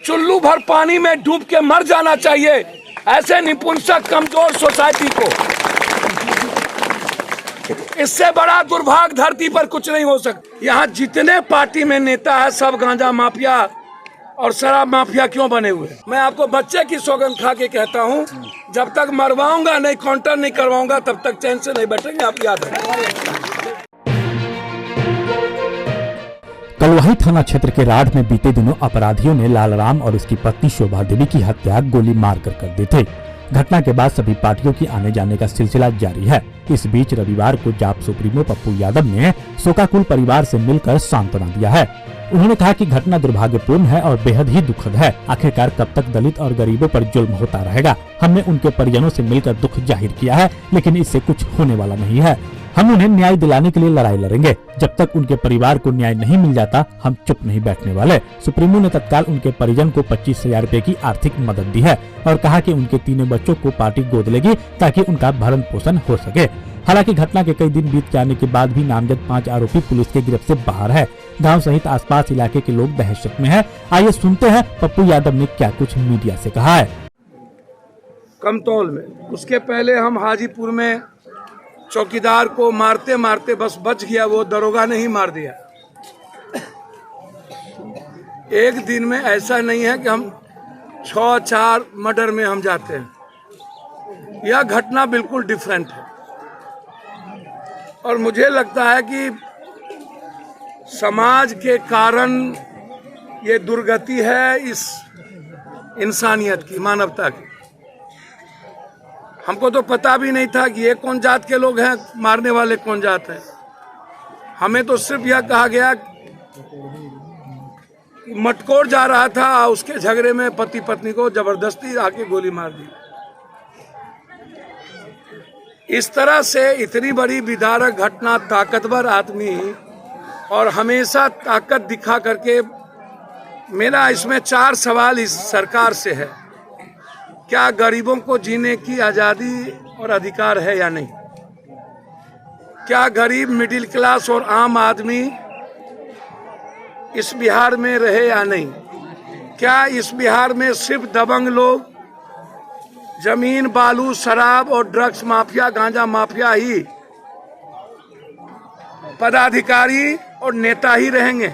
चुल्लू भर पानी में डूब के मर जाना चाहिए ऐसे निपुंसक कमजोर सोसाइटी को। इससे बड़ा दुर्भाग्य धरती पर कुछ नहीं हो सकता। यहाँ जितने पार्टी में नेता है सब गांजा माफिया और शराब माफिया क्यों बने हुए। मैं आपको बच्चे की सौगंध खा के कहता हूँ, जब तक मरवाऊंगा नहीं, काउंटर नहीं करवाऊंगा, तब तक चैन से नहीं बैठेंगे। आप याद रखें। कलवाही थाना क्षेत्र के राढ़ में बीते दिनों अपराधियों ने लालराम और उसकी पत्नी शोभा देवी की हत्या गोली मारकर कर दी थी। घटना के बाद सभी पार्टियों की आने जाने का सिलसिला जारी है। इस बीच रविवार को जाप सुप्रीमो पप्पू यादव ने शोकाकुल परिवार से मिलकर सांत्वना दिया है। उन्होंने कहा कि घटना दुर्भाग्यपूर्ण है और बेहद ही दुखद है। आखिरकार कब तक दलित और गरीबों पर जुल्म होता रहेगा। हमने उनके परिजनों से मिलकर दुख जाहिर किया है, लेकिन इससे कुछ होने वाला नहीं है। हम उन्हें न्याय दिलाने के लिए लड़ाई लड़ेंगे। जब तक उनके परिवार को न्याय नहीं मिल जाता, हम चुप नहीं बैठने वाले। सुप्रीमो ने तत्काल उनके परिजन को 25,000 रूपए की आर्थिक मदद दी है और कहा कि उनके तीनों बच्चों को पार्टी गोद लेगी ताकि उनका भरण पोषण हो सके। हालांकि घटना के कई दिन बीत जाने के बाद भी नामजद 5 आरोपी पुलिस के गिरफ्त से बाहर है। गांव सहित आसपास इलाके के लोग दहशत में हैं। आइए सुनते हैं पप्पू यादव ने क्या कुछ मीडिया से कहा है। कमतौल में उसके पहले हम हाजीपुर में चौकीदार को मारते मारते बस बच गया, वो दरोगा ने ही मार दिया। एक दिन में ऐसा नहीं है कि हम 6-4 मर्डर में हम जाते हैं। यह घटना बिल्कुल डिफरेंट है और मुझे लगता है कि समाज के कारण ये दुर्गति है इस इंसानियत की, मानवता की। हमको तो पता भी नहीं था कि ये कौन जात के लोग हैं, मारने वाले कौन जात है। हमें तो सिर्फ यह कहा गया कि मटकोर जा रहा था, उसके झगड़े में पति पत्नी को जबरदस्ती आके गोली मार दी। इस तरह से इतनी बड़ी विदारक घटना, ताकतवर आदमी और हमेशा ताकत दिखा करके, मेरा इसमें 4 सवाल इस सरकार से है। क्या गरीबों को जीने की आजादी और अधिकार है या नहीं? क्या गरीब, मिडिल क्लास और आम आदमी इस बिहार में रहे या नहीं? क्या इस बिहार में सिर्फ दबंग लोग, जमीन, बालू, शराब और ड्रग्स माफिया, गांजा माफिया ही पदाधिकारी और नेता ही रहेंगे?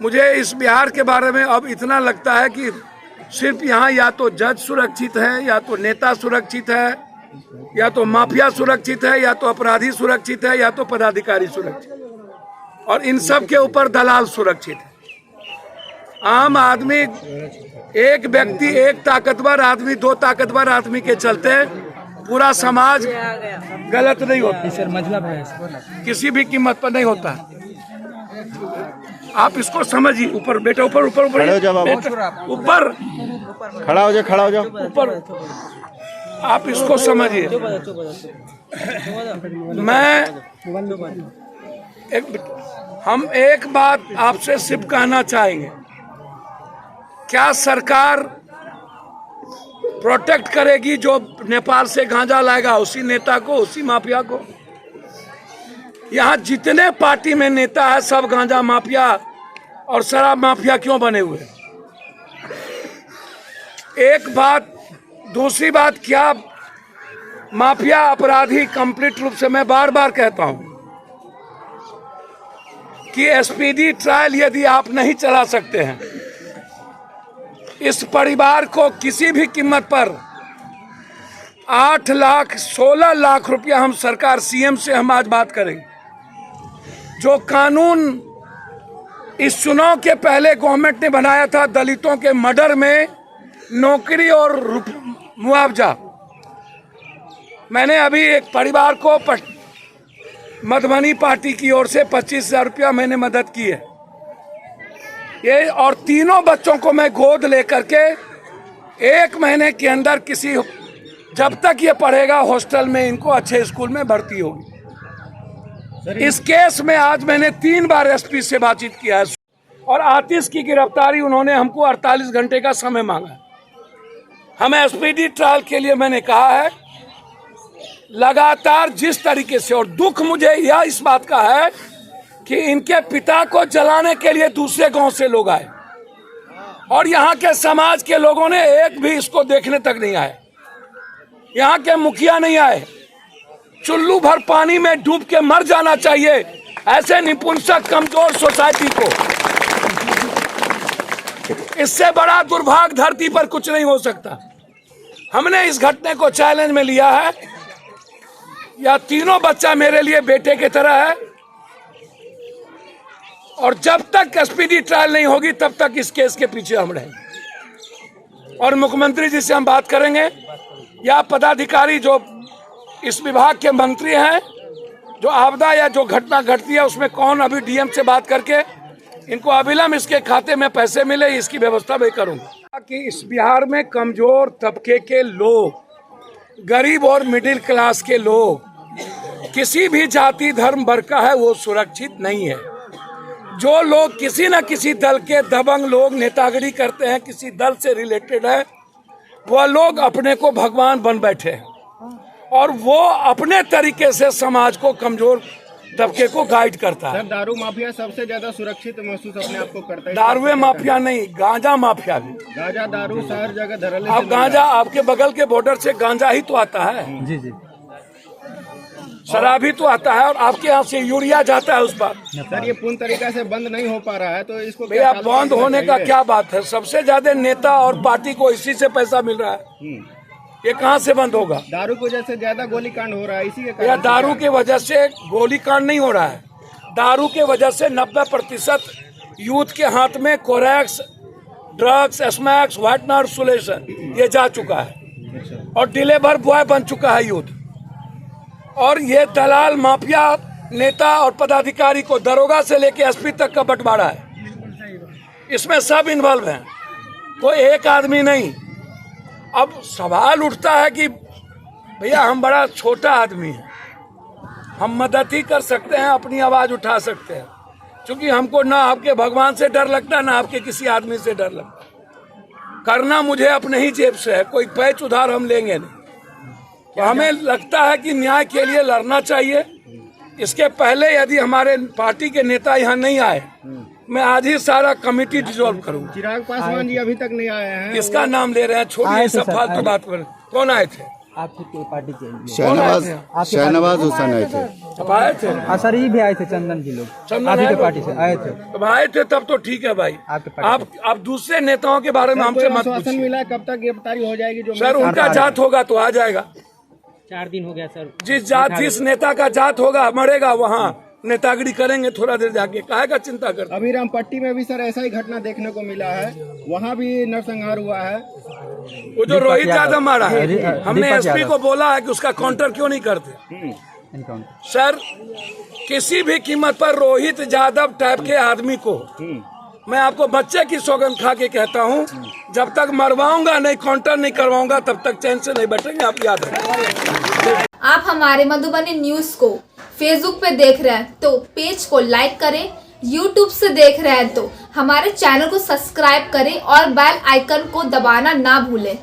मुझे इस बिहार के बारे में अब इतना लगता है कि सिर्फ यहाँ या तो जज सुरक्षित है, या तो नेता सुरक्षित है, या तो माफिया सुरक्षित है, या तो अपराधी सुरक्षित है, या तो पदाधिकारी सुरक्षित, और इन सब के ऊपर दलाल सुरक्षित है। आम आदमी, एक व्यक्ति, एक ताकतवर आदमी, 2 ताकतवर आदमी के चलते पूरा समाज गलत नहीं होता। सर मतलब है किसी भी कीमत पर नहीं होता। आप इसको समझिए। ऊपर बेटा, ऊपर ऊपर ऊपर ऊपर खड़ा हो जाओ, खड़ा हो जाओ ऊपर। आप इसको समझिए। हम एक बात आपसे सिर्फ कहना चाहेंगे, क्या सरकार प्रोटेक्ट करेगी जो नेपाल से गांजा लाएगा, उसी नेता को, उसी माफिया को? यहाँ जितने पार्टी में नेता है सब गांजा माफिया और शराब माफिया क्यों बने हुए? एक बात। दूसरी बात, क्या माफिया अपराधी कंप्लीट रूप से, मैं बार बार कहता हूं कि एसपीडी ट्रायल यदि आप नहीं चला सकते हैं, इस परिवार को किसी भी कीमत पर 8 लाख 16 लाख रुपया हम सरकार, सीएम से हम आज बात करेंगे। जो कानून इस चुनाव के पहले गवर्नमेंट ने बनाया था, दलितों के मर्डर में नौकरी और मुआवजा, मैंने अभी एक परिवार को मधुबनी पार्टी की ओर से 25,000 रुपया मैंने मदद की है। ये और तीनों बच्चों को मैं गोद लेकर के 1 महीने के अंदर किसी, जब तक ये पढ़ेगा हॉस्टल में, इनको अच्छे स्कूल में भर्ती होगी। इस केस में आज मैंने 3 बार एसपी से बातचीत किया है और आतिश की गिरफ्तारी उन्होंने हमको 48 घंटे का समय मांगा। हमें एसपीडी ट्रायल के लिए मैंने कहा है, लगातार जिस तरीके से, और दुख मुझे यह इस बात का है कि इनके पिता को जलाने के लिए दूसरे गांव से लोग आए। और यहाँ के समाज के लोगों ने एक भी इसको देखने तक नहीं आए। यहाँ के मुखिया नहीं आए। चुल्लू भर पानी में डूब के मर जाना चाहिए ऐसे निपुंसक कमजोर सोसाइटी को। इससे बड़ा दुर्भाग्य धरती पर कुछ नहीं हो सकता। हमने इस घटने को चैलेंज में लिया है। यह तीनों बच्चा मेरे लिए बेटे की तरह है और जब तक स्पीडी ट्रायल नहीं होगी तब तक इस केस के पीछे हम रहेंगे। और मुख्यमंत्री जी से हम बात करेंगे या पदाधिकारी जो इस विभाग के मंत्री हैं, जो आपदा या जो घटना घटती है उसमें कौन, अभी डीएम से बात करके इनको अविलंब इसके खाते में पैसे मिले इसकी व्यवस्था मैं करूंगा। कि इस बिहार में कमजोर तबके के लोग, गरीब और मिडिल क्लास के लोग, किसी भी जाति धर्म वर्ग का है वो सुरक्षित नहीं है। जो लोग किसी न किसी दल के दबंग लोग नेतागिरी करते हैं, किसी दल से रिलेटेड है, वह लोग अपने को भगवान बन बैठे हैं और वो अपने तरीके से समाज को, कमजोर तबके को गाइड करता है। सर, दारू माफिया सबसे ज्यादा सुरक्षित महसूस अपने आप को करता है। दारुए माफिया नहीं, गांजा माफिया भी। गांजा दारू हर जगह धरले। अब गांजा आपके बगल के बॉर्डर से गांजा ही तो आता है। जी जी। शराब ही तो आता है और आपके यहाँ से यूरिया जाता है उस पर। सर, ये पूर्ण तरीका से बंद नहीं हो पा रहा है तो इसको भैया बंद होने का क्या बात है? सबसे ज्यादा नेता और पार्टी को इसी से पैसा मिल रहा है। ये कहाँ से बंद होगा? दारू की वजह से ज्यादा गोलीकांड हो रहा है, इसी के या कारण। दारू की वजह से गोलीकांड नहीं हो रहा है। दारू के वजह से 90% यूथ के हाथ में कोरैक्स, ड्रग्स, स्मैक्स, व्हाइटनर, सोल्यूशन ये जा चुका है और डिलीवर बॉय बन चुका है यूथ। और ये दलाल माफिया नेता और पदाधिकारी को दरोगा से लेके एसपी तक का बंटवारा है। इसमें सब इन्वॉल्व हैं, कोई एक आदमी नहीं। अब सवाल उठता है कि भैया हम बड़ा छोटा आदमी है, हम मदद ही कर सकते हैं, अपनी आवाज उठा सकते हैं, क्योंकि हमको ना आपके भगवान से डर लगता ना आपके किसी आदमी से डर लगता। करना मुझे अपने ही जेब से है, कोई पैच उधार हम लेंगे नहीं। तो हमें लगता है कि न्याय के लिए लड़ना चाहिए। इसके पहले यदि हमारे पार्टी के नेता यहाँ नहीं आए, मैं आज ही सारा कमेटी डिसॉल्व करूंगा। चिराग पासवान जी अभी तक नहीं आए हैं। इसका नाम ले रहे हैं, छोड़िए सब फालतू बात पर। कौन आए थे? आपकी पार्टी के शहनवाज हुसैन आए थे। अब आए थे? हाँ सर, ये भी आए थे, चंदन जी लोग चंदन आपकी आए के पार्टी से आए थे। अब आए थे तब तो ठीक है भाई। आपके पार्टी आप दूसरे नेताओं के बारे में हमसे मत आश्वासन पूछिए। मिला कब तक गिरफ्तारी हो जाएगी? जो सर उनका जात होगा तो आ जाएगा। 4 दिन हो गया सर। जिस नेता का जात होगा मरेगा, वहाँ नेतागिरी करेंगे थोड़ा देर जाके। काहे का चिंता करते? अभी रामपट्टी में भी सर ऐसा ही घटना देखने को मिला है, वहाँ भी नरसंहार हुआ है। वो जो रोहित यादव मारा है, हमने एसपी को बोला है कि उसका काउंटर क्यों नहीं करते। सर, किसी भी कीमत पर रोहित यादव टाइप के आदमी को मैं आपको बच्चे की सौगंध खा के कहता हूँ, जब तक मरवाऊंगा नहीं, काउंटर नहीं करवाऊंगा, तब तक चैन से नहीं बैठेंगे। आप याद रखें। आप हमारे मधुबनी न्यूज को फेसबुक पे देख रहे हैं तो पेज को लाइक करें, यूट्यूब से देख रहे हैं तो हमारे चैनल को सब्सक्राइब करें और बेल आइकन को दबाना ना भूलें।